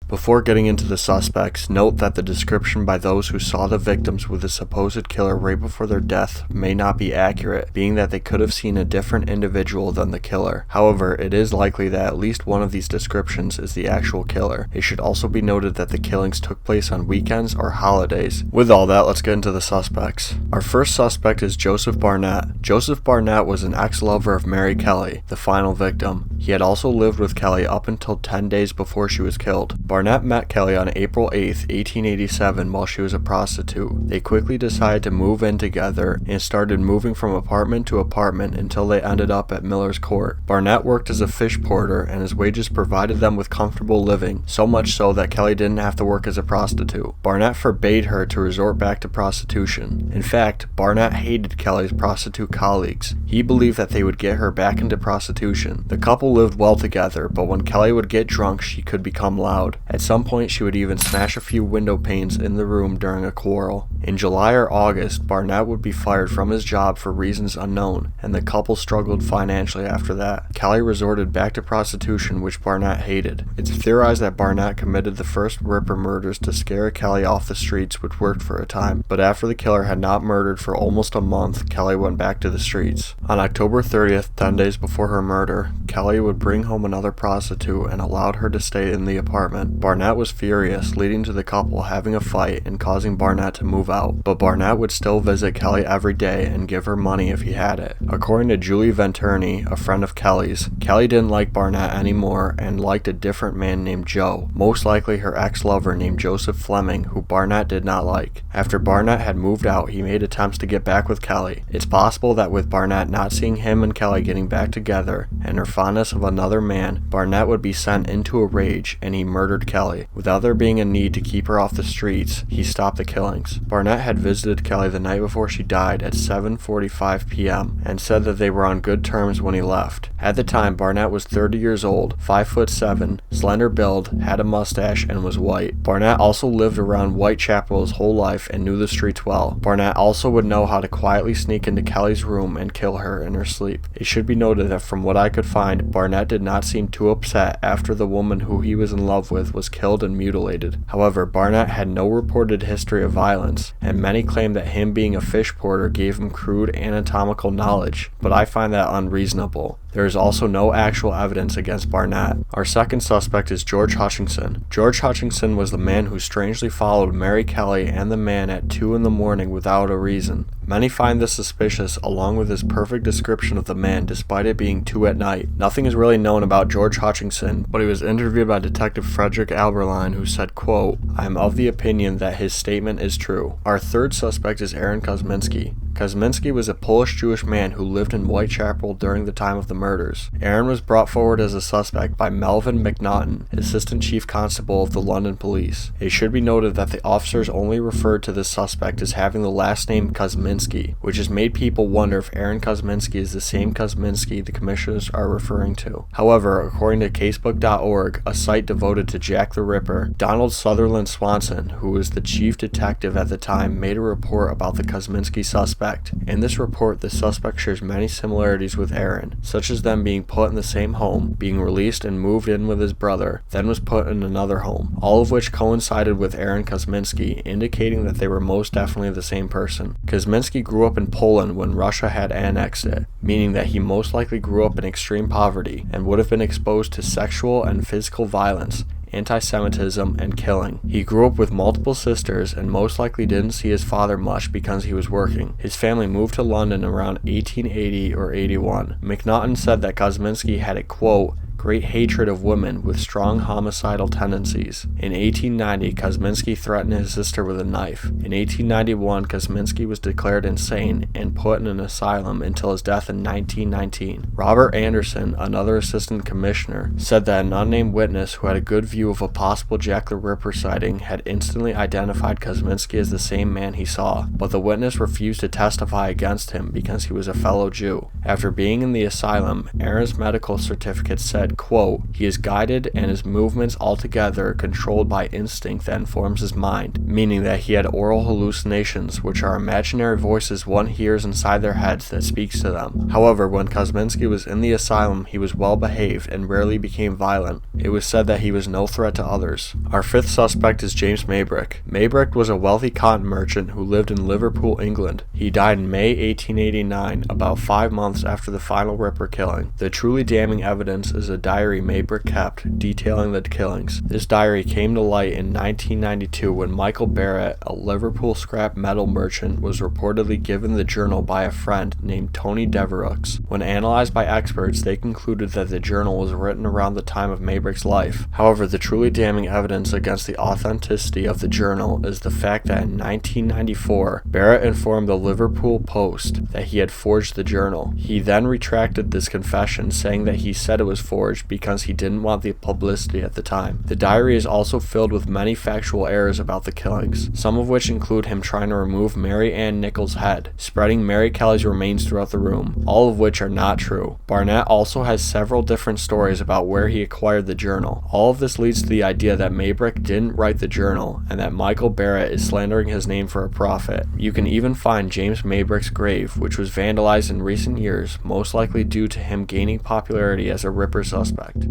Before getting into the suspects, note that the description by those who saw the victims with the supposed killer right before their death may not be accurate, being that they could have seen a different individual than the killer. However, it is likely that at least one of these descriptions is the actual killer. It should also be noted that the killings took place on weekends or holidays. With all that, let's get into the suspects. Our first suspect is Joseph Barnett. Joseph Barnett was an ex-lover of Mary Kelly, the final victim. He had also lived with Kelly up until 10 days before she was killed. Barnett met Kelly on April 8, 1887 while she was a prostitute. They quickly decided to move in together and started moving from apartment to apartment until they ended up at Miller's Court. Barnett worked as a fish porter and his wages provided them with comfortable living, so much so that Kelly didn't have to work as a prostitute. Barnett forbade her to resort back to prostitution. In fact, Barnett hated Kelly's prostitute colleagues. He believed that they would get her back into prostitution. The couple lived well together, but when Kelly would get drunk, she could become loud. At some point, she would even smash a few window panes in the room during a quarrel. In July or August, Barnett would be fired from his job for reasons unknown, and the couple struggled financially after that. Kelly resorted back to prostitution, which Barnett hated. It's theorized that Barnett committed the first Ripper murders to scare Kelly off the streets, which worked for a time, but after the killer had not murdered for almost a month, Kelly went back to the streets. On October 30th, 10 days before her murder, Kelly would bring home another prostitute and allowed her to stay in the apartment. Barnett was furious, leading to the couple having a fight and causing Barnett to move out, but Barnett would still visit Kelly every day and give her money if he had it. According to Julie Venturney, a friend of Kelly's, Kelly didn't like Barnett anymore and liked a different man named Joe, most likely her ex-lover named Joseph Fleming, who Barnett did not like. After Barnett had moved out, he made attempts to get back with Kelly. It's possible that with Barnett not seeing him and Kelly getting back together and her fondness of another man, Barnett would be sent into a rage and he murdered Kelly. Without there being a need to keep her off the streets, he stopped the killings. Barnett had visited Kelly the night before she died at 7:45 p.m. and said that they were on good terms when he left. At the time, Barnett was 30 years old, 5'7", slender build, had a mustache, and was white. Barnett also lived around Whitechapel his whole life and knew the streets well. Barnett also would know how to quietly sneak into Kelly's room and kill her in her sleep. It should be noted that from what I could find, Barnett did not seem too upset after the woman who he was in love with was killed and mutilated. However, Barnett had no reported history of violence, and many claim that him being a fish porter gave him crude anatomical knowledge, but I find that unreasonable. There is also no actual evidence against Barnett. Our second suspect is George Hutchinson. George Hutchinson was the man who strangely followed Mary Kelly and the man at 2 in the morning without a reason. Many find this suspicious, along with his perfect description of the man despite it being 2 at night. Nothing is really known about George Hutchinson, but he was interviewed by Detective Frederick Alberline, who said, quote, "I am of the opinion that his statement is true." Our third suspect is Aaron Kosminski. Kosminski was a Polish-Jewish man who lived in Whitechapel during the time of the murders. Aaron was brought forward as a suspect by Melvin McNaughton, Assistant Chief Constable of the London Police. It should be noted that the officers only referred to this suspect as having the last name Kosminski, which has made people wonder if Aaron Kosminski is the same Kosminski the commissioners are referring to. However, according to casebook.org, a site devoted to Jack the Ripper, Donald Sutherland Swanson, who was the chief detective at the time, made a report about the Kosminski suspect. In this report, the suspect shares many similarities with Aaron, such as them being put in the same home, being released and moved in with his brother, then was put in another home, all of which coincided with Aaron Kosminski, indicating that they were most definitely the same person. Kosminski grew up in Poland when Russia had annexed it, meaning that he most likely grew up in extreme poverty and would have been exposed to sexual and physical violence, anti-Semitism, and killing. He grew up with multiple sisters and most likely didn't see his father much because he was working. His family moved to London around 1880 or 81. McNaughton said that Kosminski had a, quote, great hatred of women with strong homicidal tendencies. In 1890, Kosminski threatened his sister with a knife. In 1891, Kosminski was declared insane and put in an asylum until his death in 1919. Robert Anderson, another assistant commissioner, said that an unnamed witness who had a good view of a possible Jack the Ripper sighting had instantly identified Kosminski as the same man he saw, but the witness refused to testify against him because he was a fellow Jew. After being in the asylum, Aaron's medical certificate said said, quote, "He is guided and his movements altogether controlled by instinct that informs his mind," meaning that he had oral hallucinations, which are imaginary voices one hears inside their heads that speaks to them. However, when Kosminski was in the asylum, he was well behaved and rarely became violent. It was said that he was no threat to others. Our fifth suspect is James Maybrick. Maybrick was a wealthy cotton merchant who lived in Liverpool, England. He died in May 1889, about 5 months after the final Ripper killing. The truly damning evidence is a diary Maybrick kept, detailing the killings. This diary came to light in 1992 when Michael Barrett, a Liverpool scrap metal merchant, was reportedly given the journal by a friend named Tony Devereux. When analyzed by experts, they concluded that the journal was written around the time of Maybrick's life. However, the truly damning evidence against the authenticity of the journal is the fact that in 1994, Barrett informed the Liverpool Post that he had forged the journal. He then retracted this confession, saying that he said it was forged because he didn't want the publicity at the time. The diary is also filled with many factual errors about the killings, some of which include him trying to remove Mary Ann Nichols' head, spreading Mary Kelly's remains throughout the room, all of which are not true. Barnett also has several different stories about where he acquired the journal. All of this leads to the idea that Maybrick didn't write the journal and that Michael Barrett is slandering his name for a profit. You can even find James Maybrick's grave, which was vandalized in recent years, most likely due to him gaining popularity as a Ripper suspect.